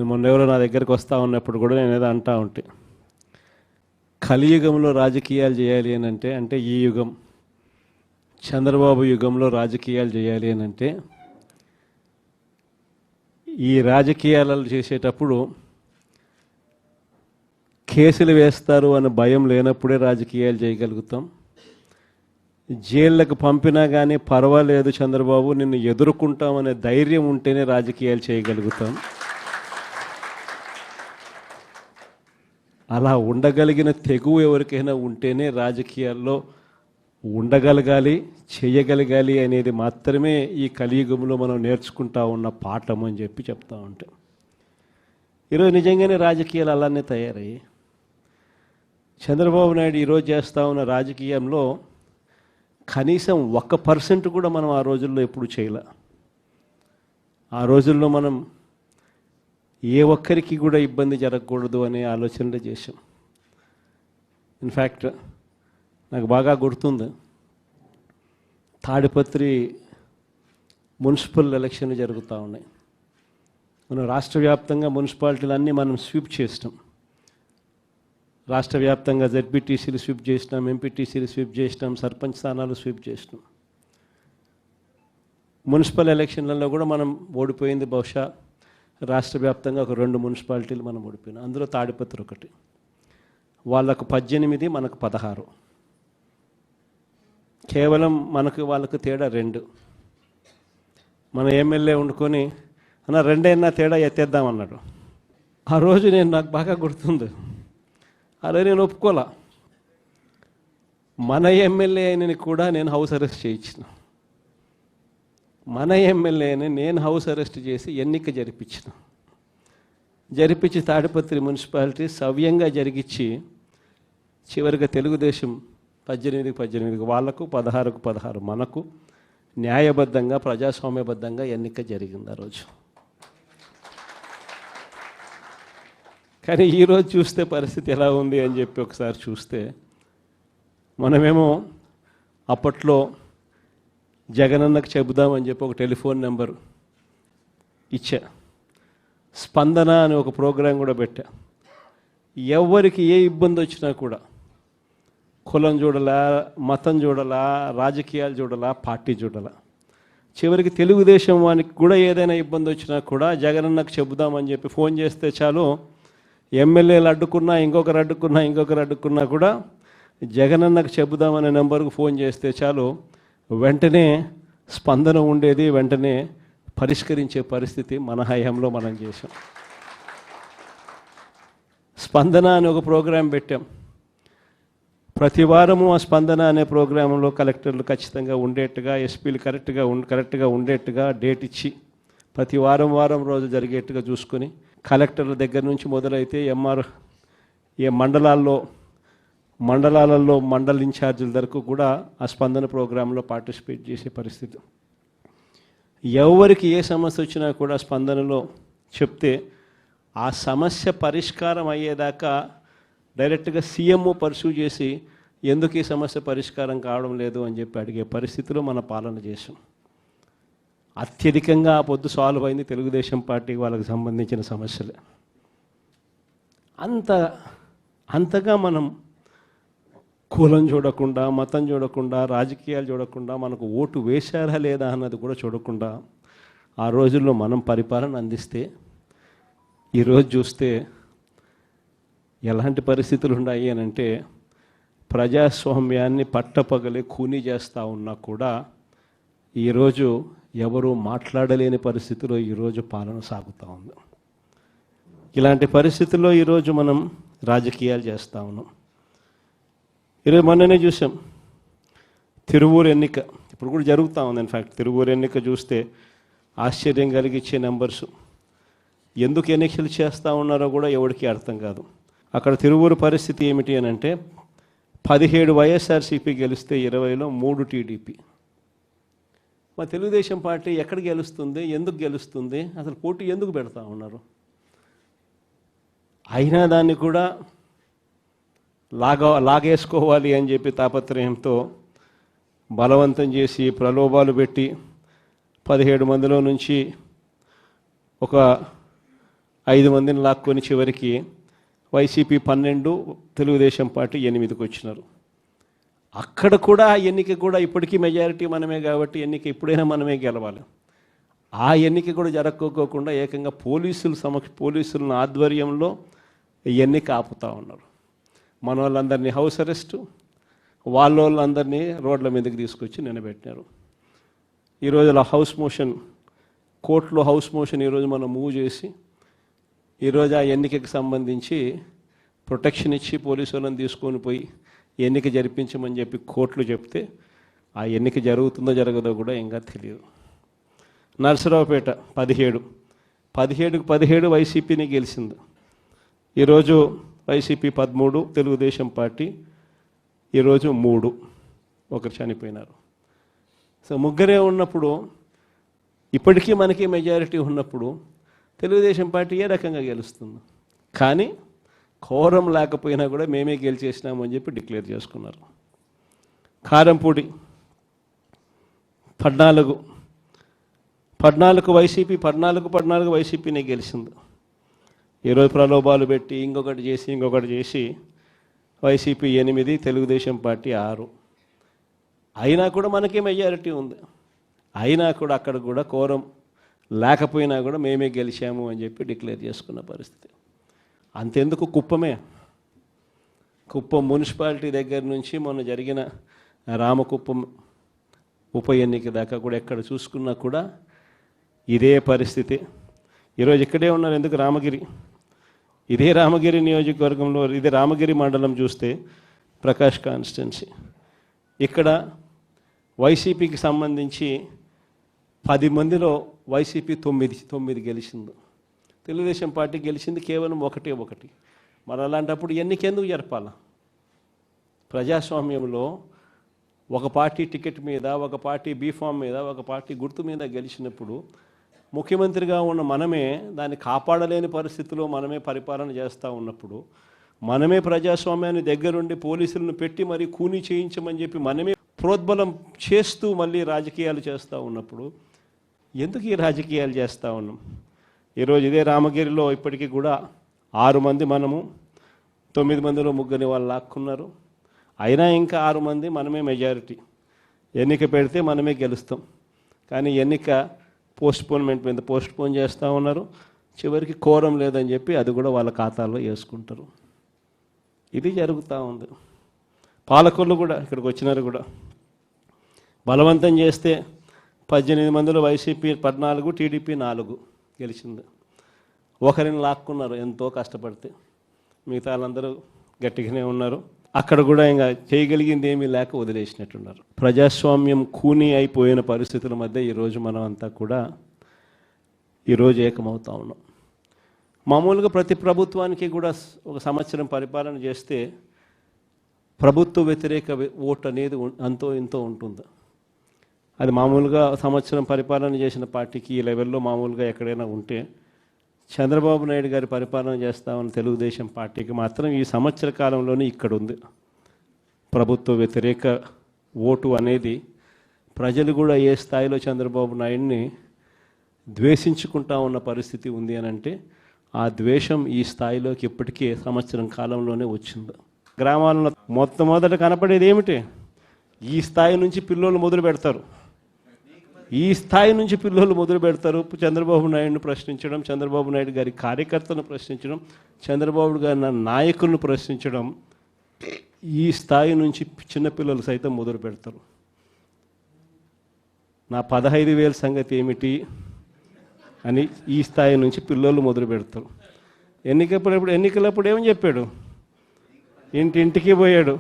మొన్న ఎవరో నా దగ్గరికి వస్తూ ఉన్నప్పుడు కూడా నేను ఏదో అంటూ ఉంటే, కలియుగంలో రాజకీయాలు చేయాలి అని అంటే ఈ యుగం చంద్రబాబు యుగంలో రాజకీయాలు చేయాలి అని అంటే ఈ రాజకీయాలు చేసేటప్పుడు కేసులు వేస్తారు అనే భయం లేనప్పుడే రాజకీయాలు చేయగలుగుతాం. జైళ్ళకు పంపినా కానీ పర్వాలేదు చంద్రబాబు నిన్ను ఎదుర్కొంటామనే ధైర్యం ఉంటేనే రాజకీయాలు చేయగలుగుతాం. అలా ఉండగలిగిన తెగువ ఎవరికైనా ఉంటేనే రాజకీయాల్లో ఉండగలగాలి, చేయగలగాలి అనేది మాత్రమే ఈ కలియుగంలో మనం నేర్చుకుంటా ఉన్న పాఠం అని చెప్పి చెప్తా ఉంటాం. ఈరోజు నిజంగానే రాజకీయాలు అలానే తయారయ్యాయి. చంద్రబాబు నాయుడు ఈరోజు చేస్తూ ఉన్న రాజకీయంలో కనీసం 1% కూడా మనం ఆ రోజుల్లో ఎప్పుడు చేయలే. ఆ రోజుల్లో మనం ఏ ఒక్కరికి కూడా ఇబ్బంది జరగకూడదు అనే ఆలోచనలు చేశాం. ఇన్ఫ్యాక్ట్ నాకు బాగా గుర్తుంది, తాడిపత్రి మున్సిపల్ ఎలక్షన్లు జరుగుతూ ఉన్నాయి. మనం రాష్ట్ర వ్యాప్తంగా మున్సిపాలిటీలన్నీ మనం స్వీప్ చేసినాం. రాష్ట్ర వ్యాప్తంగా జెడ్పీటీసీలు స్వీప్ చేసినాం, ఎంపీటీసీలు స్వీప్ చేసినాం, సర్పంచ్ స్థానాలు స్వీప్ చేసినాం. మున్సిపల్ ఎలక్షన్లలో కూడా మనం ఓడిపోయింది బహుశా రాష్ట్ర వ్యాప్తంగా ఒక 2 మున్సిపాలిటీలు మనం ఓడిపోయినాం. అందులో తాడిపత్రి ఒకటి. వాళ్ళకు 18, మనకు 16. కేవలం వాళ్ళకు తేడా 2. మన ఎమ్మెల్యే వండుకొని అన్న 2 తేడా ఎత్తేద్దామన్నాడు. ఆ రోజు నాకు బాగా గుర్తుంది, అలా నేను ఒప్పుకోలా. మన ఎమ్మెల్యే అయినని కూడా నేను హౌస్ అరెస్ట్ చేయించిన. మన ఎమ్మెల్యేని నేను హౌస్ అరెస్ట్ చేసి ఎన్నిక జరిపించి తాడిపత్రి మున్సిపాలిటీ సవ్యంగా జరిగించి చివరిగా తెలుగుదేశం 18 వాళ్ళకు, 16 మనకు న్యాయబద్ధంగా ప్రజాస్వామ్యబద్ధంగా ఎన్నిక జరిగింది ఆ రోజు. కానీ ఈరోజు చూస్తే పరిస్థితి ఎలా ఉంది అని చెప్పి ఒకసారి చూస్తే, మనమేమో అప్పట్లో జగనన్నకు చెబుదామని చెప్పి ఒక టెలిఫోన్ నెంబర్ ఇచ్చా, స్పందన అని ఒక ప్రోగ్రాం కూడా పెట్టా. ఎవరికి ఏ ఇబ్బంది వచ్చినా కూడా కులం చూడలా, మతం చూడలా, రాజకీయాలు చూడలా, పార్టీ చూడలా, చివరికి తెలుగుదేశం వానికి కూడా ఏదైనా ఇబ్బంది వచ్చినా కూడా జగనన్నకు చెబుదామని చెప్పి ఫోన్ చేస్తే చాలు, ఎమ్మెల్యేలు అడ్డుకున్నా, ఇంకొకరు అడ్డుకున్నా కూడా జగనన్నకు చెబుదామనే నెంబర్కు ఫోన్ చేస్తే చాలు, వెంటనే స్పందన ఉండేది, వెంటనే పరిష్కరించే పరిస్థితి మన హయాంలో మనం చేసాం. స్పందన అని ఒక ప్రోగ్రాం పెట్టాం. ప్రతి వారము ఆ స్పందన అనే ప్రోగ్రాంలో కలెక్టర్లు ఖచ్చితంగా ఉండేట్టుగా, ఎస్పీలు కరెక్ట్గా ఉండేట్టుగా డేట్ ఇచ్చి ప్రతి వారం రోజు జరిగేట్టుగా చూసుకొని, కలెక్టర్ల దగ్గర నుంచి మొదలైతే మండలాలలో మండల ఇన్ఛార్జీల వరకు కూడా ఆ స్పందన ప్రోగ్రాంలో పార్టిసిపేట్ చేసే పరిస్థితి. ఎవరికి ఏ సమస్య వచ్చినా కూడా స్పందనలో చెప్తే ఆ సమస్య పరిష్కారం అయ్యేదాకా డైరెక్ట్గా సీఎంఓ పర్సూ చేసి ఎందుకు ఈ సమస్య పరిష్కారం కావడం లేదు అని చెప్పి అడిగే పరిస్థితిలో మన పాలన చేసాం. అత్యధికంగా ఆ పొద్దు సాల్వ్ అయింది తెలుగుదేశం పార్టీ వాళ్ళకి సంబంధించిన సమస్యలే. అంతగా మనం కులం చూడకుండా, మతం చూడకుండా, రాజకీయాలు చూడకుండా, మనకు ఓటు వేశారా లేదా అన్నది కూడా చూడకుండా ఆ రోజుల్లో మనం పరిపాలన అందిస్తే, ఈరోజు చూస్తే ఎలాంటి పరిస్థితులు ఉన్నాయి అని అంటే, ప్రజాస్వామ్యాన్ని పట్టపగలే ఖూనీ చేస్తూ ఉన్నా కూడా ఈరోజు ఎవరు మాట్లాడలేని పరిస్థితిలో ఈరోజు పాలన సాగుతూ ఉంది. ఇలాంటి పరిస్థితుల్లో ఈరోజు మనం రాజకీయాలు చేస్తూ ఉన్నాం. ఈరోజు మొన్ననే చూసాం తిరువూరు ఎన్నిక, ఇప్పుడు కూడా జరుగుతూ ఉంది. ఇన్ఫ్యాక్ట్ తిరువూరు ఎన్నిక చూస్తే ఆశ్చర్యం కలిగించే నెంబర్స్. ఎందుకు ఎన్నికలు చేస్తూ ఉన్నారో కూడా ఎవరికి అర్థం కాదు. అక్కడ తిరువూరు పరిస్థితి ఏమిటి అని అంటే, 17 వైఎస్ఆర్సీపీ గెలిస్తే 20లో 3 టీడీపీ. మా తెలుగుదేశం పార్టీ ఎక్కడ గెలుస్తుంది, ఎందుకు గెలుస్తుంది, అసలు పోటీ ఎందుకు పెడతా ఉన్నారు? అయినా దాన్ని కూడా లాగేసుకోవాలి అని చెప్పి తాపత్రయంతో బలవంతం చేసి ప్రలోభాలు పెట్టి 17 మందిలో నుంచి ఒక 5 మందిని లాక్కొని చివరికి వైసీపీ 12, తెలుగుదేశం పార్టీ 8కి వచ్చినారు. అక్కడ కూడా ఎన్నిక కూడా ఇప్పటికీ మెజారిటీ మనమే కాబట్టి ఎన్నిక ఎప్పుడైనా మనమే గెలవాలి. ఆ ఎన్నిక కూడా జరగకోకుండా ఏకంగా పోలీసుల ఆధ్వర్యంలో ఎన్నిక ఆపుతూ ఉన్నారు. మన వాళ్ళందరినీ హౌస్ అరెస్టు, వాళ్ళందరినీ రోడ్ల మీదకి తీసుకొచ్చి నిలబెట్టినారు. ఈరోజు హౌస్ మోషన్, కోర్టులో హౌస్ మోషన్ ఈరోజు మనం మూవ్ చేసి ఈరోజు ఆ ఎన్నికకి సంబంధించి ప్రొటెక్షన్ ఇచ్చి పోలీసు వాళ్ళని తీసుకొని పోయి ఎన్నిక జరిపించమని చెప్పి కోర్టులు చెప్తే ఆ ఎన్నిక జరుగుతుందో జరగదో కూడా ఇంకా తెలియదు. నరసరావుపేట 17 వైసీపీని గెలిచింది. ఈరోజు వైసీపీ 13, తెలుగుదేశం పార్టీ ఈరోజు 3, ఒకరు చనిపోయినారు. సో ముగ్గురే ఉన్నప్పుడు, ఇప్పటికీ మనకి మెజారిటీ ఉన్నప్పుడు తెలుగుదేశం పార్టీ ఏ రకంగా గెలుస్తుంది? కానీ కోరం లేకపోయినా కూడా మేమే గెలిచేసినామని చెప్పి డిక్లేర్ చేసుకున్నారు. కారంపూడి 14 వైసీపీ, 14 వైసీపీనే గెలిచింది. ఈరోజు ప్రలోభాలు పెట్టి ఇంకొకటి చేసి వైసీపీ 8, తెలుగుదేశం పార్టీ 6. అయినా కూడా మనకే మెజారిటీ ఉంది. అయినా కూడా అక్కడ కూడా కోరం లేకపోయినా కూడా మేమే గెలిచాము అని చెప్పి డిక్లేర్ చేసుకున్న పరిస్థితి. అంతెందుకు కుప్పం మున్సిపాలిటీ దగ్గర నుంచి మొన్న జరిగిన రామకుప్పం ఉప ఎన్నిక దాకా కూడా ఎక్కడ చూసుకున్నా కూడా ఇదే పరిస్థితి. ఈరోజు ఇక్కడే ఉన్నారు. ఎందుకు ఇదే రామగిరి నియోజకవర్గంలో, ఇదే రామగిరి మండలం చూస్తే ప్రకాష్ కాన్స్టిట్యున్సీ, ఇక్కడ వైసీపీకి సంబంధించి 10 మందిలో వైసీపీ 9 గెలిచింది. తెలుగుదేశం పార్టీ గెలిచింది కేవలం 1. మరి అలాంటప్పుడు ఎన్నికెందుకు జరపాలా? ప్రజాస్వామ్యంలో ఒక పార్టీ టికెట్ మీద, ఒక పార్టీ బీఫామ్ మీద, ఒక పార్టీ గుర్తు మీద గెలిచినప్పుడు ముఖ్యమంత్రిగా ఉన్న మనమే దాన్ని కాపాడలేని పరిస్థితిలో మనమే పరిపాలన చేస్తూ ఉన్నప్పుడు, మనమే ప్రజాస్వామ్యాన్ని దగ్గరుండి పోలీసులను పెట్టి మరీ కూనీ చేయించమని చెప్పి మనమే ప్రోద్బలం చేస్తూ మళ్ళీ రాజకీయాలు చేస్తూ ఉన్నప్పుడు ఎందుకు ఈ రాజకీయాలు చేస్తూ ఉన్నాం? ఈరోజు ఇదే రామగిరిలో ఇప్పటికీ కూడా 6 మంది మనము, 9 మందిలో 3 వాళ్ళు లాక్కున్నారు. అయినా ఇంకా 6 మంది మనమే మెజారిటీ. ఎన్నిక పెడితే మనమే గెలుస్తాం. కానీ ఎన్నిక పోస్ట్పోన్మెంట్ మీద పోస్ట్పోన్ చేస్తూ ఉన్నారు. చివరికి కోరం లేదని చెప్పి అది కూడా వాళ్ళ ఖాతాల్లో వేసుకుంటారు. ఇది జరుగుతూ ఉంది. పాలకులు కూడా ఇక్కడికి వచ్చినారు కూడా బలవంతం చేస్తే 18 మందిలో వైసీపీ 14, టీడీపీ 4 గెలిచింది. ఒకరిని లాక్కున్నారు ఎంతో కష్టపడితే. మిగతా వాళ్ళందరూ గట్టిగానే ఉన్నారు. అక్కడ కూడా ఇంకా చేయగలిగింది ఏమీ లేక వదిలేసినట్టున్నారు. ప్రజాస్వామ్యం కూనీ అయిపోయిన పరిస్థితుల మధ్య ఈరోజు మనం అంతా కూడా ఈరోజు ఏకమవుతా ఉన్నాం. మామూలుగా ప్రతి ప్రభుత్వానికి కూడా ఒక సంవత్సరం పరిపాలన చేస్తే ప్రభుత్వ వ్యతిరేక ఓటు అనేది అంతో ఇంతో ఉంటుంది. అది మామూలుగా సంవత్సరం పరిపాలన చేసిన పార్టీకి ఈ లెవెల్లో మామూలుగా ఎక్కడైనా ఉంటే, చంద్రబాబు నాయుడు గారి పరిపాలన చేస్తామని తెలుగుదేశం పార్టీకి మాత్రం ఈ సంవత్సర కాలంలోనే ఇక్కడ ఉంది. ప్రభుత్వ వ్యతిరేక ఓటు అనేది ప్రజలు కూడా ఏ స్థాయిలో చంద్రబాబు నాయుడిని ద్వేషించుకుంటా ఉన్న పరిస్థితి ఉంది అని అంటే, ఆ ద్వేషం ఈ స్థాయిలోకి ఇప్పటికే సంవత్సరం కాలంలోనే వచ్చింది. గ్రామాల్లో మొట్టమొదట కనపడేది ఏమిటి? ఈ స్థాయి నుంచి పిల్లలు మొదలు పెడతారు. చంద్రబాబు నాయుడుని ప్రశ్నించడం, చంద్రబాబు నాయుడు గారి కార్యకర్తలను ప్రశ్నించడం, చంద్రబాబు గారి నాయకులను ప్రశ్నించడం. ఈ స్థాయి నుంచి చిన్నపిల్లలు సైతం మొదలు పెడతారు. నా 15,000 సంగతి ఏమిటి అని ఈ స్థాయి నుంచి పిల్లలు మొదలు పెడతారు. ఎన్నికలప్పుడు ఏమని చెప్పాడు? ఇంటింటికి పోయాడు,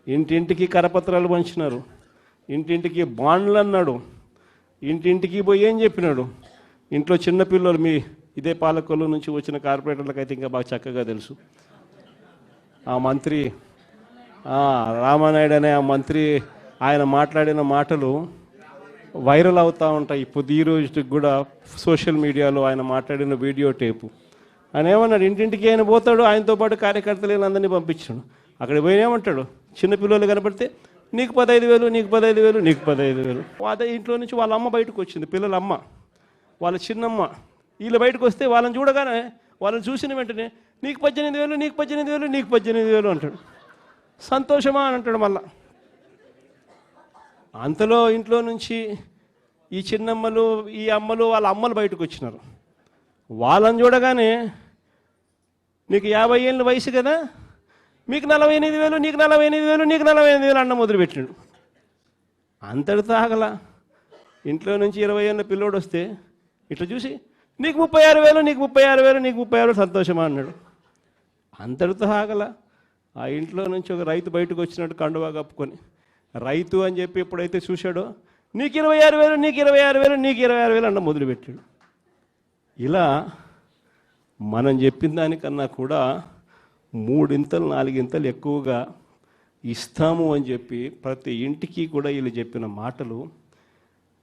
ఇంటింటికి కరపత్రాలు పంచినారు, ఇంటింటికి బాండ్లు అన్నాడు. ఇంటింటికి పోయి ఏం చెప్పినాడు? ఇంట్లో చిన్నపిల్లలు, మీ ఇదే పాలకొల్లు నుంచి వచ్చిన కార్పొరేటర్లకు అయితే ఇంకా బాగా చక్కగా తెలుసు. ఆ మంత్రి రామానాయుడు అనే ఆ మంత్రి, ఆయన మాట్లాడిన మాటలు వైరల్ అవుతూ ఉంటాయి. ఇప్పుడు ఈ రోజుకి కూడా సోషల్ మీడియాలో ఆయన మాట్లాడిన వీడియో టేపు. ఆయన ఏమన్నాడు? ఇంటింటికి ఆయన పోతాడు, ఆయనతో పాటు కార్యకర్తలు అందరినీ పంపించాడు. అక్కడ పోయినేమంటాడు? చిన్నపిల్లలు కనపడితే నీకు 15,000, నీకు 15,000, నీకు 15,000. అదే ఇంట్లో నుంచి వాళ్ళ అమ్మ బయటకు వచ్చింది, పిల్లల అమ్మ, వాళ్ళ చిన్నమ్మ వీళ్ళు బయటకు వస్తే వాళ్ళని చూడగానే వాళ్ళని చూసిన వెంటనే నీకు 18,000 నీకు 18,000 నీకు 18,000 అంటాడు. సంతోషమా అని అంటాడు. మళ్ళా అంతలో ఇంట్లో నుంచి ఈ చిన్నమ్మలు ఈ అమ్మలు వాళ్ళ అమ్మలు బయటకు వచ్చినారు. వాళ్ళని చూడగానే నీకు 50 ఏళ్ళ వయసు కదా, మీకు 48,000 నీకు 48,000 నీకు 48,000 అన్న మొదలుపెట్టినాడు. అంతటితో ఆగల. ఇంట్లో నుంచి 20 ఏళ్ళ పిల్లోడు వస్తే ఇట్లా చూసి నీకు 36,000 నీకు 36,000 నీకు 36,000 సంతోషమా అన్నాడు. అంతటితో ఆగల. ఆ ఇంట్లో నుంచి ఒక రైతు బయటకు వచ్చినట్టు కండువా కప్పుకొని రైతు అని చెప్పి ఎప్పుడైతే చూశాడో నీకు 26,000 నీకు 26,000 నీకు 26,000 అన్న మొదలుపెట్టాడు. ఇలా మనం చెప్పిన దానికన్నా కూడా 3 ఇంతలు 4 ఇంతలు ఎక్కువగా ఇస్తాము అని చెప్పి ప్రతి ఇంటికి కూడా వీళ్ళు చెప్పిన మాటలు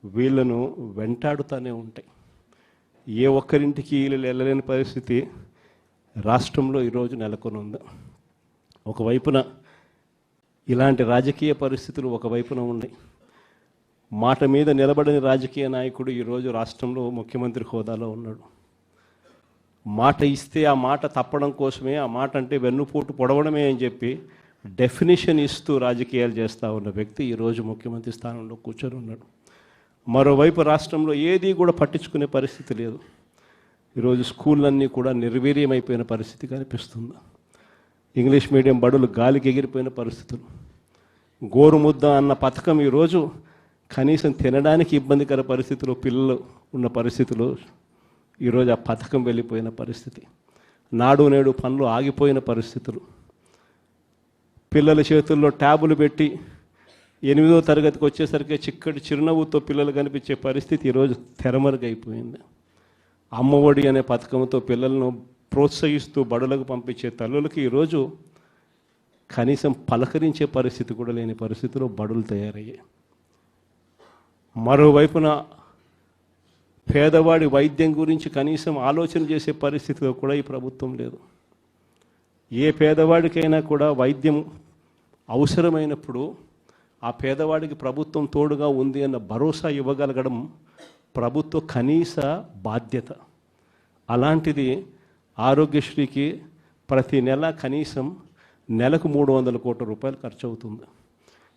వీళ్ళను వెంటాడుతూనే ఉంటాయి. ఏ ఒక్కరింటికి వీళ్ళు వెళ్ళలేని పరిస్థితి రాష్ట్రంలో ఈరోజు నెలకొని ఉంది. ఒకవైపున ఇలాంటి రాజకీయ పరిస్థితులు ఒకవైపున ఉన్నాయి. మాట మీద నిలబడని రాజకీయ నాయకుడు ఈరోజు రాష్ట్రంలో ముఖ్యమంత్రి హోదాలో ఉన్నాడు. మాట ఇస్తే ఆ మాట తప్పడం కోసమే, ఆ మాట అంటే వెన్నుపోటు పొడవడమే అని చెప్పి డెఫినేషన్ ఇస్తూ రాజకీయాలు చేస్తూ ఉన్న వ్యక్తి ఈరోజు ముఖ్యమంత్రి స్థానంలో కూర్చొని ఉన్నాడు. మరోవైపు రాష్ట్రంలో ఏది కూడా పట్టించుకునే పరిస్థితి లేదు. ఈరోజు స్కూళ్ళన్నీ కూడా నిర్వీర్యమైపోయిన పరిస్థితి కనిపిస్తుంది. ఇంగ్లీష్ మీడియం బడులు గాలికి ఎగిరిపోయిన పరిస్థితులు. గోరుముద్ద అన్న పథకం ఈరోజు కనీసం తినడానికి ఇబ్బందికర పరిస్థితులు పిల్లలు ఉన్న పరిస్థితులు ఈరోజు ఆ పథకం వెళ్ళిపోయిన పరిస్థితి. నాడు నేడు పనులు ఆగిపోయిన పరిస్థితులు. పిల్లల చేతుల్లో ట్యాబులు పెట్టి 8వ తరగతికి వచ్చేసరికి చిక్కటి చిరునవ్వుతో పిల్లలు కనిపించే పరిస్థితి ఈరోజు తెరమరుగైపోయింది. అమ్మఒడి అనే పథకంతో పిల్లలను ప్రోత్సహిస్తూ బడులకు పంపించే తల్లులకి ఈరోజు కనీసం పలకరించే పరిస్థితి కూడా లేని పరిస్థితిలో బడులు తయారయ్యాయి. మరోవైపున పేదవాడి వైద్యం గురించి కనీసం ఆలోచన చేసే పరిస్థితిలో కూడా ఈ ప్రభుత్వం లేదు. ఏ పేదవాడికైనా కూడా వైద్యం అవసరమైనప్పుడు ఆ పేదవాడికి ప్రభుత్వం తోడుగా ఉంది అన్న భరోసా ఇవ్వగలగడం ప్రభుత్వ కనీస బాధ్యత. అలాంటిది ఆరోగ్యశ్రీకి ప్రతి నెల కనీసం నెలకు 300 కోట్ల రూపాయలు ఖర్చు అవుతుంది.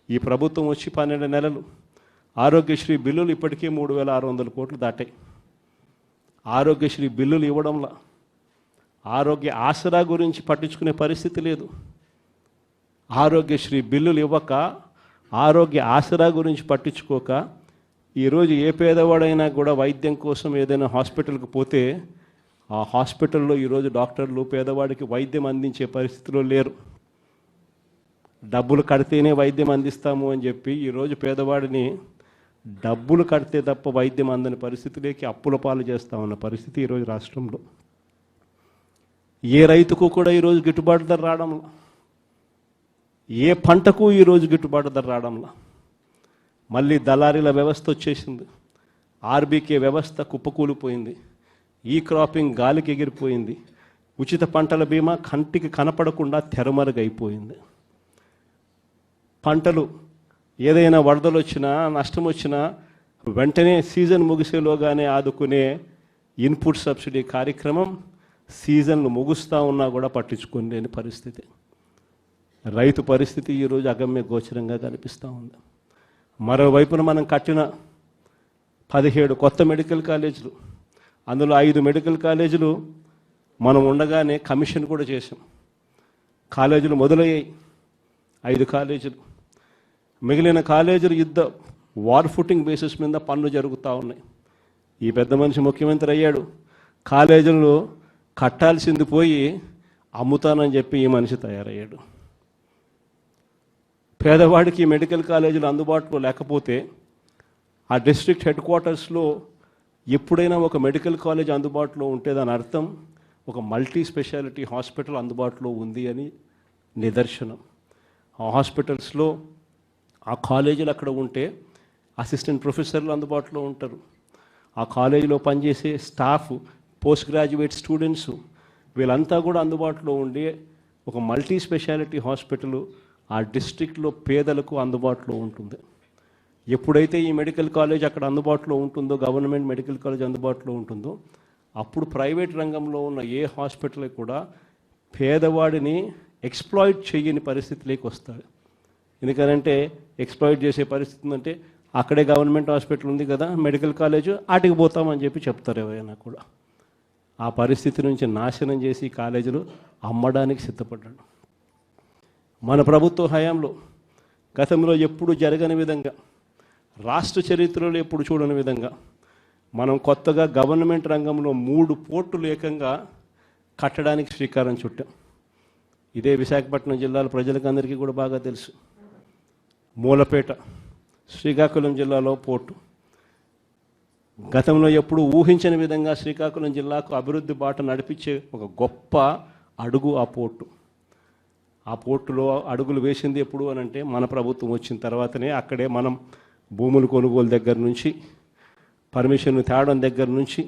ఈ ప్రభుత్వం వచ్చి 12 నెలలు. ఆరోగ్యశ్రీ బిల్లులు ఇప్పటికే 3,600 కోట్లు దాటాయి. ఆరోగ్యశ్రీ బిల్లులు ఇవ్వడంలో ఆరోగ్య ఆసరా గురించి పట్టించుకునే పరిస్థితి లేదు. ఆరోగ్యశ్రీ బిల్లులు ఇవ్వక ఆరోగ్య ఆసరా గురించి పట్టించుకోక ఈరోజు ఏ పేదవాడైనా కూడా వైద్యం కోసం ఏదైనా హాస్పిటల్కి పోతే ఆ హాస్పిటల్లో ఈరోజు డాక్టర్లు పేదవాడికి వైద్యం అందించే పరిస్థితిలో లేరు. డబ్బులు కడితేనే వైద్యం అందిస్తాము అని చెప్పి ఈరోజు పేదవాడిని డబ్బులు కడితే తప్ప వైద్యం అందని పరిస్థితిలోకి అప్పుల పాలు చేస్తూ ఉన్న పరిస్థితి ఈరోజు రాష్ట్రంలో. ఏ రైతుకు కూడా ఈరోజు గిట్టుబాటు ధర రావడంలా, ఏ పంటకు ఈరోజు గిట్టుబాటు ధర రావడంలా. మళ్ళీ దళారీల వ్యవస్థ వచ్చేసింది. ఆర్బీకే వ్యవస్థ కుప్పకూలిపోయింది. ఈ క్రాపింగ్ గాలికి ఎగిరిపోయింది. ఉచిత పంటల బీమా కంటికి కనపడకుండా తెరమరుగైపోయింది. పంటలు ఏదైనా వరదలు వచ్చినా నష్టం వచ్చినా వెంటనే సీజన్ ముగిసేలోగానే ఆదుకునే ఇన్పుట్ సబ్సిడీ కార్యక్రమం సీజన్లు ముగుస్తూ ఉన్నా కూడా పట్టించుకోలేని పరిస్థితి. రైతు పరిస్థితి ఈరోజు అగమ్య గోచరంగా కనిపిస్తూ ఉంది. మరోవైపున మనం కట్టిన 17 కొత్త మెడికల్ కాలేజీలు, అందులో 5 మెడికల్ కాలేజీలు మనం ఉండగానే కమిషన్ కూడా చేసాం. కాలేజీలు మొదలయ్యాయి 5 కాలేజీలు. మిగిలిన కాలేజీలు యుద్ధ వార్ ఫుటింగ్ బేసిస్ మీద పనులు జరుగుతూ ఉన్నాయి. ఈ పెద్ద మనిషి ముఖ్యమంత్రి అయ్యాడు. కాలేజీలు కట్టాల్సింది పోయి అమ్ముతానని చెప్పి ఈ మనిషి తయారయ్యాడు. పేదవాడికి మెడికల్ కాలేజీలు అందుబాటులో లేకపోతే ఆ డిస్ట్రిక్ట్ హెడ్ క్వార్టర్స్లో ఎప్పుడైనా ఒక మెడికల్ కాలేజ్ అందుబాటులో ఉంటే దాని అర్థం ఒక మల్టీ స్పెషాలిటీ హాస్పిటల్ అందుబాటులో ఉంది అని నిదర్శనం. ఆ హాస్పిటల్స్లో ఆ కాలేజీలు అక్కడ ఉంటే అసిస్టెంట్ ప్రొఫెసర్లు అందుబాటులో ఉంటారు. ఆ కాలేజీలో పనిచేసే స్టాఫ్, పోస్ట్ గ్రాడ్యుయేట్ స్టూడెంట్స్ వీళ్ళంతా కూడా అందుబాటులో ఉండి ఒక మల్టీ స్పెషాలిటీ హాస్పిటల్ ఆ డిస్ట్రిక్ట్లో పేదలకు అందుబాటులో ఉంటుంది. ఎప్పుడైతే ఈ మెడికల్ కాలేజ్ అక్కడ అందుబాటులో ఉంటుందో, గవర్నమెంట్ మెడికల్ కాలేజ్ అందుబాటులో ఉంటుందో, అప్పుడు ప్రైవేట్ రంగంలో ఉన్న ఏ హాస్పిటల్ కూడా పేదవాడిని ఎక్స్ప్లాయిట్ చేయని పరిస్థితిలోకి వస్తాడు. ఎందుకంటే ఎక్స్ప్లాయిట్ చేసే పరిస్థితి ఉందంటే అక్కడే గవర్నమెంట్ హాస్పిటల్ ఉంది కదా, మెడికల్ కాలేజ్, ఆటికి పోతామని చెప్పి చెప్తారు ఎవరైనా కూడా. ఆ పరిస్థితి నుంచి నాశనం చేసి కాలేజీలు అమ్మడానికి సిద్ధపడ్డాడు. మన ప్రభుత్వ హయాంలో గతంలో ఎప్పుడు జరగని విధంగా, రాష్ట్ర చరిత్రలో ఎప్పుడు చూడని విధంగా మనం కొత్తగా గవర్నమెంట్ రంగంలో 3 పోర్టులు ఏకంగా కట్టడానికి శ్రీకారం చుట్టాం. ఇదే విశాఖపట్నం జిల్లాలో ప్రజలకు అందరికీ కూడా బాగా తెలుసు. మూలపేట శ్రీకాకుళం జిల్లాలో పోర్టు గతంలో ఎప్పుడు ఊహించని విధంగా శ్రీకాకుళం జిల్లాకు అభివృద్ధి బాట నడిపించే ఒక గొప్ప అడుగు ఆ పోర్టు. ఆ పోర్టులో అడుగులు వేసింది ఎప్పుడు అని అంటే మన ప్రభుత్వం వచ్చిన తర్వాతనే. అక్కడే మనం భూములు కొనుగోలు దగ్గర నుంచి, పర్మిషన్ తేవడం దగ్గర నుంచి,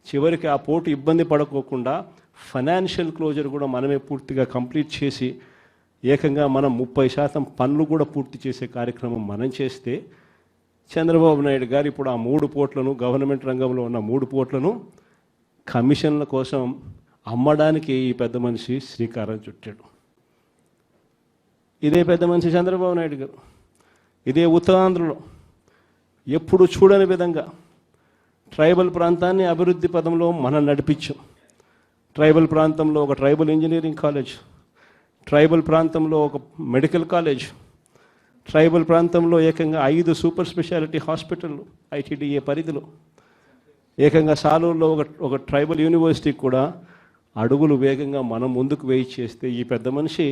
చివరికి ఆ పోర్టు ఇబ్బంది పడుకోకుండా ఫైనాన్షియల్ క్లోజర్ కూడా మనమే పూర్తిగా కంప్లీట్ చేసి ఏకంగా మనం 30% పనులు కూడా పూర్తి చేసే కార్యక్రమం మనం చేస్తే, చంద్రబాబు నాయుడు గారు ఇప్పుడు ఆ 3 పోర్ట్లను, గవర్నమెంట్ రంగంలో ఉన్న 3 పోర్ట్లను కమిషన్ల కోసం అమ్మడానికి ఈ పెద్ద మనిషి శ్రీకారం చుట్టాడు. ఇదే పెద్ద మనిషి చంద్రబాబు నాయుడు గారు ఇదే ఉత్తరాంధ్రలో ఎప్పుడు చూడని విధంగా ట్రైబల్ ప్రాంతాన్ని అభివృద్ధి పదంలో మనం నడిపించాం. ట్రైబల్ ప్రాంతంలో ఒక ట్రైబల్ ఇంజనీరింగ్ కాలేజ్, ట్రైబల్ ప్రాంతంలో ఒక మెడికల్ కాలేజ్, ట్రైబల్ ప్రాంతంలో ఏకంగా 5 సూపర్ స్పెషాలిటీ హాస్పిటళ్ళు ఐటీడీఏ పరిధిలో, ఏకంగా సాలూరులో ఒక ట్రైబల్ యూనివర్సిటీ కూడా అడుగులు వేగంగా మనం ముందుకు వేయి చేస్తే ఈ పెద్ద మనిషి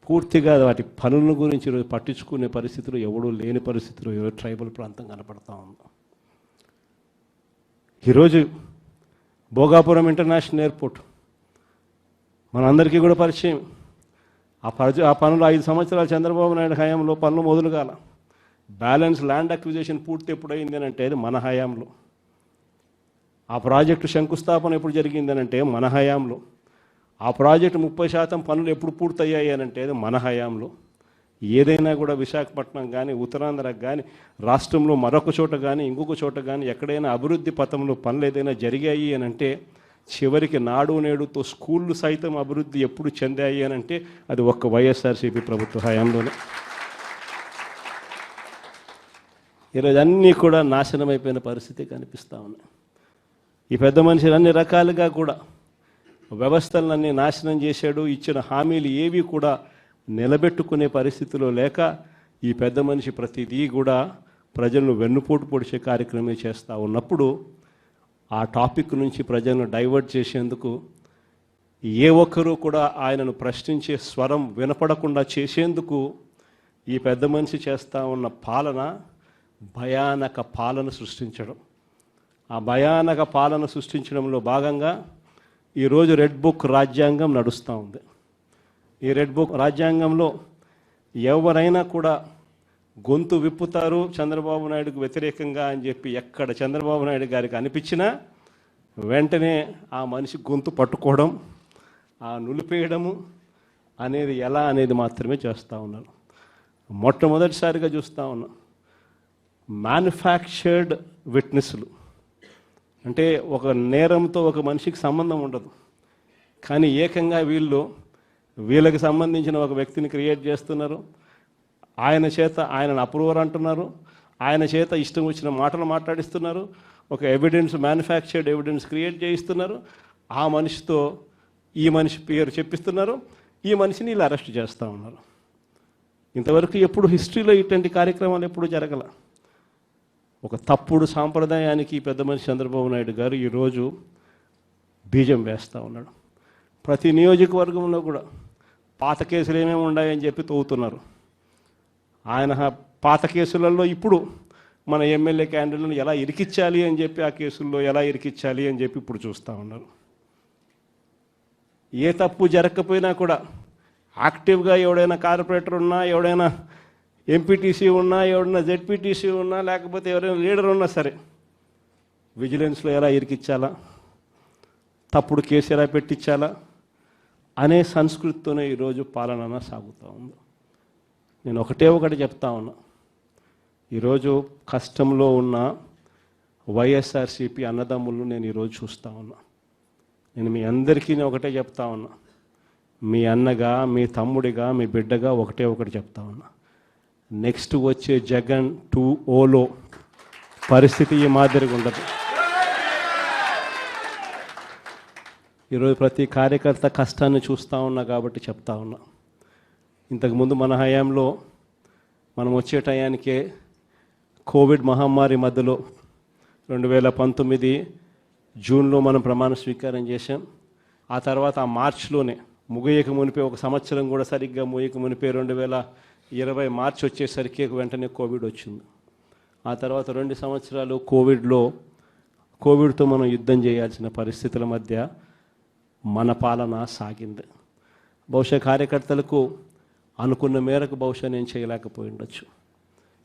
పూర్తిగా వాటి పనుల గురించి ఈరోజు పట్టించుకునే పరిస్థితులు ఎవడూ లేని పరిస్థితులు ఈరోజు ట్రైబల్ ప్రాంతం కనపడతా ఉంది. ఈరోజు భోగాపురం ఇంటర్నేషనల్ ఎయిర్పోర్ట్ మనందరికీ కూడా పరిచయం. ఆ పనులు 5 సంవత్సరాలు చంద్రబాబు నాయుడు హయాంలో పనులు మొదలు కాల. బ్యాలెన్స్ ల్యాండ్ అక్విజిషన్ పూర్తి ఎప్పుడైంది అని అంటే అది మన హయాంలో. ఆ ప్రాజెక్టు శంకుస్థాపన ఎప్పుడు జరిగింది అని అంటే మన హయాంలో. ఆ ప్రాజెక్టు 30% పనులు ఎప్పుడు పూర్తయ్యాయి అని అంటే అది మన హయాంలో. ఏదైనా కూడా విశాఖపట్నం కానీ, ఉత్తరాంధ్రకు కానీ, రాష్ట్రంలో మరొక చోట కానీ, ఇంకొక చోట కానీ ఎక్కడైనా అభివృద్ధి పథంలో పనులు ఏదైనా జరిగాయి అని అంటే, చివరికి నాడు నేడుతో స్కూళ్ళు సైతం అభివృద్ధి ఎప్పుడు చెందాయి అని అంటే అది ఒక్క వైఎస్ఆర్సీపీ ప్రభుత్వ హయాంలోనే. ఈరోజు అన్నీ కూడా నాశనం అయిపోయిన పరిస్థితి కనిపిస్తూ ఉన్నాయి. ఈ పెద్ద మనుషులు అన్ని రకాలుగా కూడా వ్యవస్థలన్నీ నాశనం చేశాడు. ఇచ్చిన హామీలు ఏవి కూడా నిలబెట్టుకునే పరిస్థితిలో లేక ఈ పెద్ద మనిషి ప్రతిదీ కూడా ప్రజలను వెన్నుపోటు పొడిచే కార్యక్రమం చేస్తూ ఉన్నప్పుడు ఆ టాపిక్ నుంచి ప్రజలను డైవర్ట్ చేసేందుకు ఏ ఒక్కరూ కూడా ఆయనను ప్రశ్నించే స్వరం వినపడకుండా చేసేందుకు ఈ పెద్ద మనిషి చేస్తూ ఉన్న పాలన భయానక పాలన సృష్టించడం. ఆ భయానక పాలన సృష్టించడంలో భాగంగా ఈరోజు రెడ్ బుక్ రాజ్యాంగం నడుస్తూ ఉంది. ఈ రెడ్ బుక్ రాజ్యాంగంలో ఎవరైనా కూడా గొంతు విప్పుతారు చంద్రబాబు నాయుడుకు వ్యతిరేకంగా అని చెప్పి ఎక్కడ చంద్రబాబు నాయుడు గారికి అనిపించినా వెంటనే ఆ మనిషి గొంతు పట్టుకోవడం, ఆ నులిపేయడము అనేది ఎలా అనేది మాత్రమే చేస్తూ ఉన్నారు. మొట్టమొదటిసారిగా చూస్తూ ఉన్నాం మ్యానుఫ్యాక్చర్డ్ విట్నెస్లు. అంటే ఒక నేరంతో ఒక మనిషికి సంబంధం ఉండదు, కానీ ఏకంగా వీళ్ళకి సంబంధించిన ఒక వ్యక్తిని క్రియేట్ చేస్తున్నారు. ఆయన చేత ఆయనను అప్రూవర్ అంటున్నారు, ఆయన చేత ఇష్టం వచ్చిన మాటలు మాట్లాడిస్తున్నారు, ఒక ఎవిడెన్స్ మ్యానుఫ్యాక్చర్డ్ ఎవిడెన్స్ క్రియేట్ చేయిస్తున్నారు, ఆ మనిషితో ఈ మనిషి పేరు చెప్పిస్తున్నారు, ఈ మనిషిని ఇలా అరెస్ట్ చేస్తూ ఉన్నారు. ఇంతవరకు ఎప్పుడు హిస్టరీలో ఇటువంటి కార్యక్రమాలు ఎప్పుడు జరగల. ఒక తప్పుడు సాంప్రదాయానికి పెద్ద మనిషి చంద్రబాబు నాయుడు గారు ఈరోజు బీజం వేస్తూ ఉన్నాడు. ప్రతి నియోజకవర్గంలో కూడా పాత కేసులు ఏమేమి ఉన్నాయని చెప్పి తవ్వుతున్నారు. ఆయన పాత కేసులలో ఇప్పుడు మన ఎమ్మెల్యే క్యాండిడేట్లను ఎలా ఇరికించాలి అని చెప్పి, ఆ కేసుల్లో ఎలా ఇరికించాలి అని చెప్పి ఇప్పుడు చూస్తూ ఉన్నారు. ఏ తప్పు జరగకపోయినా కూడా యాక్టివ్గా ఎవడైనా కార్పొరేటర్ ఉన్నా, ఎవడైనా ఎంపీటీసీ ఉన్నా, ఎవడైనా జెడ్పీటీసీ ఉన్నా, లేకపోతే ఎవరైనా లీడర్ ఉన్నా సరే విజిలెన్స్లో ఎలా ఇరికించాలా, తప్పుడు కేసు ఎలా పెట్టించాలా అనే సంస్కృతితోనే ఈరోజు పాలన సాగుతూ ఉంది. నేను ఒకటి చెప్తా ఉన్నా, ఈరోజు కష్టంలో ఉన్న వైఎస్ఆర్సీపీ అన్నదమ్ములను నేను ఈరోజు చూస్తూ ఉన్నా. నేను మీ అందరికీ ఒకటే చెప్తా ఉన్నా, మీ అన్నగా, మీ తమ్ముడిగా, మీ బిడ్డగా ఒకటి చెప్తా ఉన్నా. నెక్స్ట్ వచ్చే జగన్ 2.0లో పరిస్థితి ఈ మాదిరిగా ఉండదు. ఈరోజు ప్రతి కార్యకర్త కష్టాన్ని చూస్తూ ఉన్నా కాబట్టి చెప్తా ఉన్నా. ఇంతకుముందు మన హయాంలో మనం వచ్చే టయానికే కోవిడ్ మహమ్మారి మధ్యలో 2019 జూన్లో మనం ప్రమాణ స్వీకారం చేశాం. ఆ తర్వాత ఆ మార్చిలోనే ముగియక మునిపే, ఒక సంవత్సరం కూడా సరిగ్గా ముగియక మునిపే 2020 మార్చి వచ్చేసరికి వెంటనే కోవిడ్ వచ్చింది. ఆ తర్వాత 2 సంవత్సరాలు కోవిడ్తో మనం యుద్ధం చేయాల్సిన పరిస్థితుల మధ్య మన పాలన సాగింది. బహుశా కార్యకర్తలకు అనుకున్న మేరకు బహుశా నేను చేయలేకపోయి ఉండొచ్చు.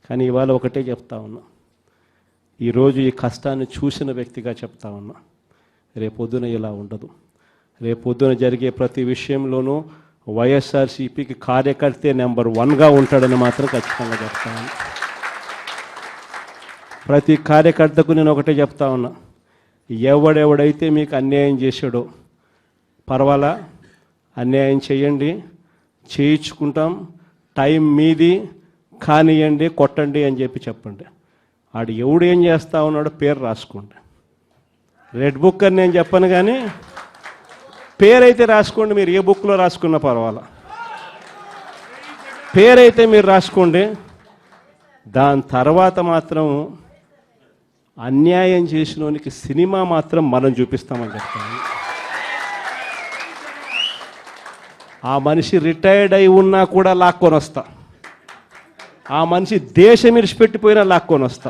కానీ ఇవాళ ఒకటే చెప్తా ఉన్నా, ఈరోజు ఈ కష్టాన్ని చూసిన వ్యక్తిగా చెప్తా ఉన్నా, రేపొద్దున ఇలా ఉండదు. రేపొద్దున జరిగే ప్రతి విషయంలోనూ వైఎస్ఆర్సీపీకి కార్యకర్తే నెంబర్ 1గా ఉంటాడని మాత్రం ఖచ్చితంగా చెప్తా ఉన్నా. ప్రతి కార్యకర్తకు నేను ఒకటే చెప్తా ఉన్నా, ఎవడెవడైతే మీకు అన్యాయం చేశాడో పర్వాలా, అన్యాయం చేయండి, చేయించుకుంటాం, టైం మీది, కానియండి, కొట్టండి అని చెప్పండి. ఆడు ఎవడు ఏం చేస్తా ఉన్నాడో పేరు రాసుకోండి. రెడ్ బుక్ అని నేను చెప్పను, కానీ పేరైతే రాసుకోండి. మీరు ఏ బుక్లో రాసుకున్నా పర్వాలా, పేరైతే మీరు రాసుకోండి. దాని తర్వాత మాత్రం అన్యాయం చేసినోనికి సినిమా మాత్రం మనం చూపిస్తామని చెప్తాను. ఆ మనిషి రిటైర్డ్ అయి ఉన్నా కూడా లాక్కొని వస్తా, ఆ మనిషి దేశం విడిచిపెట్టిపోయినా లాక్కొని వస్తా.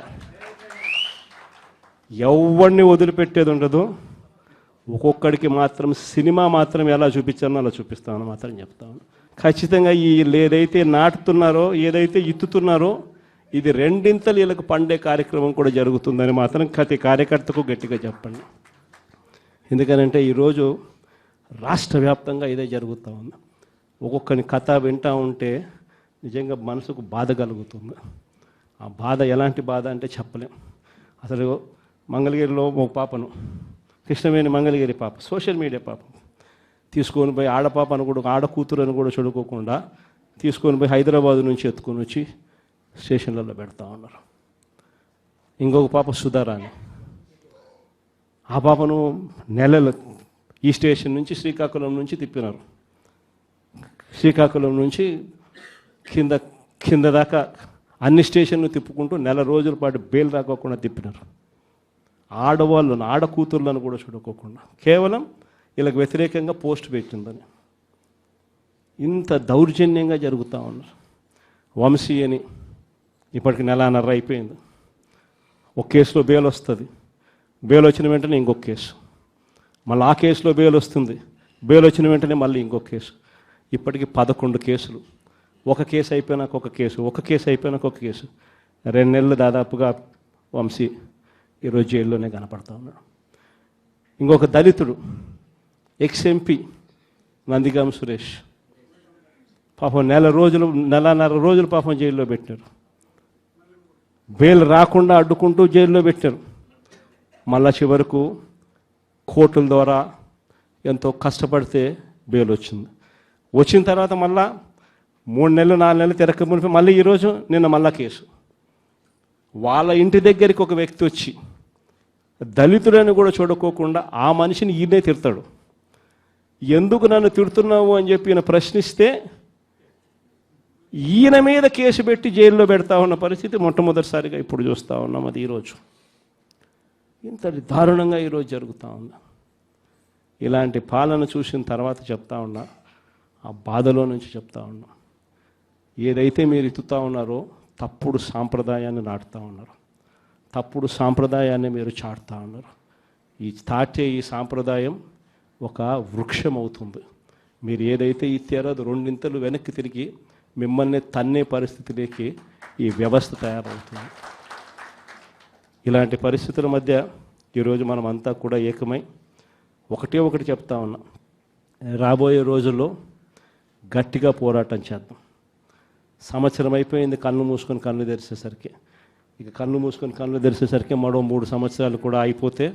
ఎవరిని వదిలిపెట్టేది ఉండదు. ఒక్కొక్కడికి మాత్రం సినిమా మాత్రం ఎలా చూపించానో అలా చూపిస్తామని మాత్రం చెప్తాను. ఖచ్చితంగా ఏదైతే నాటుతున్నారో, ఏదైతే ఇత్తుతున్నారో, ఇది రెండింతలు వీళ్ళకు పండే కార్యక్రమం కూడా జరుగుతుందని మాత్రం ప్రతి కార్యకర్తకు గట్టిగా చెప్పండి. ఎందుకనంటే ఈరోజు రాష్ట్ర వ్యాప్తంగా ఇదే జరుగుతూ ఉంది. ఒక్కొక్కని కథ వింటూ ఉంటే నిజంగా మనసుకు బాధ కలుగుతుంది. ఆ బాధ ఎలాంటి బాధ అంటే చెప్పలేం. అసలు మంగళగిరిలో ఒక పాపను, కృష్ణవేణి మంగళగిరి పాప, సోషల్ మీడియా పాప తీసుకొని పోయి, ఆడపాపను కూడా, ఆడకూతురు అని కూడా చూడుకోకుండా తీసుకొని పోయి హైదరాబాద్ నుంచి ఎత్తుకొని వచ్చి స్టేషన్లలో పెడతా ఉన్నారు. ఇంకొక పాప సుధారాణి, ఆ పాపను నెలలు ఈ స్టేషన్ నుంచి శ్రీకాకుళం నుంచి తిప్పినారు. శ్రీకాకుళం నుంచి కింద దాకా అన్ని స్టేషన్లు తిప్పుకుంటూ నెల రోజుల పాటు బెయిల్ రాకోకుండా తిప్పినారు. ఆడవాళ్ళను, ఆడకూతుర్లను కూడా చూడుకోకుండా కేవలం వీళ్ళకి వ్యతిరేకంగా పోస్ట్ పెట్టిందని ఇంత దౌర్జన్యంగా జరుగుతూ ఉన్నారు. వంశీ అని ఇప్పటికి 1.5 అయిపోయింది. ఒక కేసులో బెయిల్ వస్తుంది, బెయిల్ వచ్చిన వెంటనే ఇంకొక కేసు, మళ్ళీ ఆ కేసులో బెయిల్ వస్తుంది, బెయిల్ వచ్చిన వెంటనే మళ్ళీ ఇంకొక కేసు. ఇప్పటికి 11 కేసులు. ఒక కేసు అయిపోయినాక ఒక కేసు, ఒక కేసు అయిపోయినాక ఒక కేసు. 2 నెలలు దాదాపుగా వంశీ ఈరోజు జైల్లోనే కనపడతా ఉన్నాడు. ఇంకొక దళితుడు, ఎక్స్-ఎంపీ నందిగామ సురేష్, పాపం 1.5 రోజులు పాపం జైల్లో పెట్టారు. బెయిల్ రాకుండా అడ్డుకుంటూ జైల్లో పెట్టారు. మళ్ళా చివరకు కోర్టుల ద్వారా ఎంతో కష్టపడితే బెయిల్ వచ్చింది. వచ్చిన తర్వాత మళ్ళా 3 నెలలు 4 నెలలు తిరగకపోతే మళ్ళీ ఈరోజు నిన్న మళ్ళా కేసు. వాళ్ళ ఇంటి దగ్గరికి ఒక వ్యక్తి వచ్చి దళితులని కూడా చూడుకోకుండా ఆ మనిషిని ఈయనే తిడతాడు. ఎందుకు నన్ను తిడుతున్నావు అని చెప్పి ఈయన ప్రశ్నిస్తే ఈయన మీద కేసు పెట్టి జైల్లో పెడతా ఉన్న పరిస్థితి మొట్టమొదటిసారిగా ఇప్పుడు చూస్తూ ఉన్నాం. అది ఈరోజు ఇంతటి దారుణంగా ఈరోజు జరుగుతూ ఉంది. ఇలాంటి పాలన చూసిన తర్వాత చెప్తా ఉన్నా, ఆ బాధలో నుంచి చెప్తా ఉన్నా, ఏదైతే మీరు ఎత్తుతా ఉన్నారో తప్పుడు సాంప్రదాయాన్ని నాటుతూ ఉన్నారు, తప్పుడు సాంప్రదాయాన్ని మీరు చాటుతూ ఉన్నారు. ఈ సాంప్రదాయం ఒక వృక్షం అవుతుంది. మీరు ఏదైతే ఇచ్చారో అది 2 ఇంతలు వెనక్కి తిరిగి మిమ్మల్ని తన్నే పరిస్థితిలోకి ఈ వ్యవస్థ తయారవుతుంది. ఇలాంటి పరిస్థితుల మధ్య ఈరోజు మనం అంతా కూడా ఏకమై ఒకటి చెప్తా ఉన్నాం, రాబోయే రోజుల్లో గట్టిగా పోరాటం చేద్దాం. సంవత్సరం అయిపోయింది కన్ను మూసుకొని కన్ను తెరిచేసరికి. ఇక కళ్ళు మూసుకొని కళ్ళు తెరిచేసరికి మరో 3 సంవత్సరాలు కూడా అయిపోతే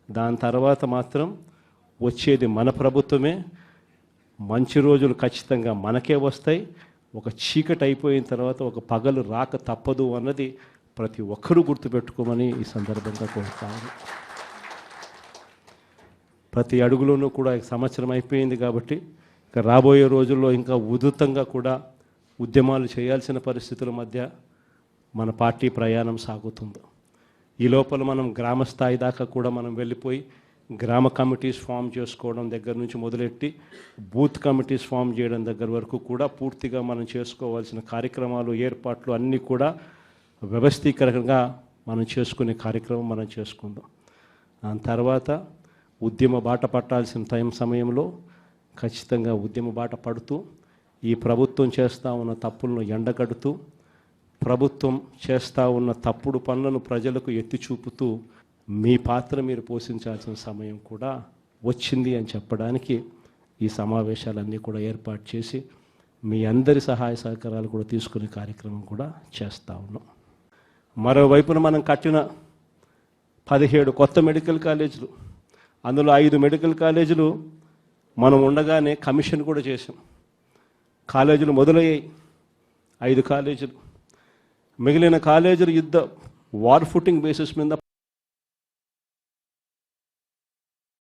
దాని తర్వాత మాత్రం వచ్చేది మన ప్రభుత్వమే. మంచి రోజులు ఖచ్చితంగా మనకే వస్తాయి. ఒక చీకటి అయిపోయిన తర్వాత ఒక పగలు రాక తప్పదు అన్నది ప్రతి ఒక్కరూ గుర్తుపెట్టుకోమని ఈ సందర్భంగా కోరుతాను. ప్రతి అడుగులోనూ కూడా ఈ సంవత్సరం అయిపోయింది కాబట్టి ఇక రాబోయే రోజుల్లో ఇంకా ఉధృతంగా కూడా ఉద్యమాలు చేయాల్సిన పరిస్థితుల మధ్య మన పార్టీ ప్రయాణం సాగుతుంది. ఈ లోపల మనం గ్రామ స్థాయి దాకా కూడా మనం వెళ్ళిపోయి గ్రామ కమిటీస్ ఫామ్ చేసుకోవడం దగ్గర నుంచి మొదలెట్టి బూత్ కమిటీస్ ఫామ్ చేయడం దగ్గర వరకు కూడా పూర్తిగా మనం చేసుకోవాల్సిన కార్యక్రమాలు ఏర్పాట్లు అన్నీ కూడా వ్యవస్థీకరణగా మనం చేసుకునే కార్యక్రమం మనం చేసుకుందాం. దాని తర్వాత ఉద్యమ బాట పట్టాల్సిన సమయంలో ఖచ్చితంగా ఉద్యమ బాట పడుతూ ఈ ప్రభుత్వం చేస్తూ ఉన్న తప్పులను ఎండగడుతూ ప్రభుత్వం చేస్తూ ఉన్న తప్పుడు పనులను ప్రజలకు ఎత్తి చూపుతూ మీ పాత్ర మీరు పోషించాల్సిన సమయం కూడా వచ్చింది అని చెప్పడానికి ఈ సమావేశాలన్నీ కూడా ఏర్పాటు చేసి మీ అందరి సహాయ సహకారాలు కూడా తీసుకునే కార్యక్రమం కూడా చేస్తూ ఉన్నాం. మరోవైపున మనం కట్టిన 17 కొత్త మెడికల్ కాలేజీలు, అందులో 5 మెడికల్ కాలేజీలు మనం ఉండగానే కమిషన్ కూడా చేసాం. కాలేజీలు మొదలయ్యాయి 5 కాలేజీలు. మిగిలిన కాలేజీలు వార్ ఫుటింగ్ బేసిస్ మీద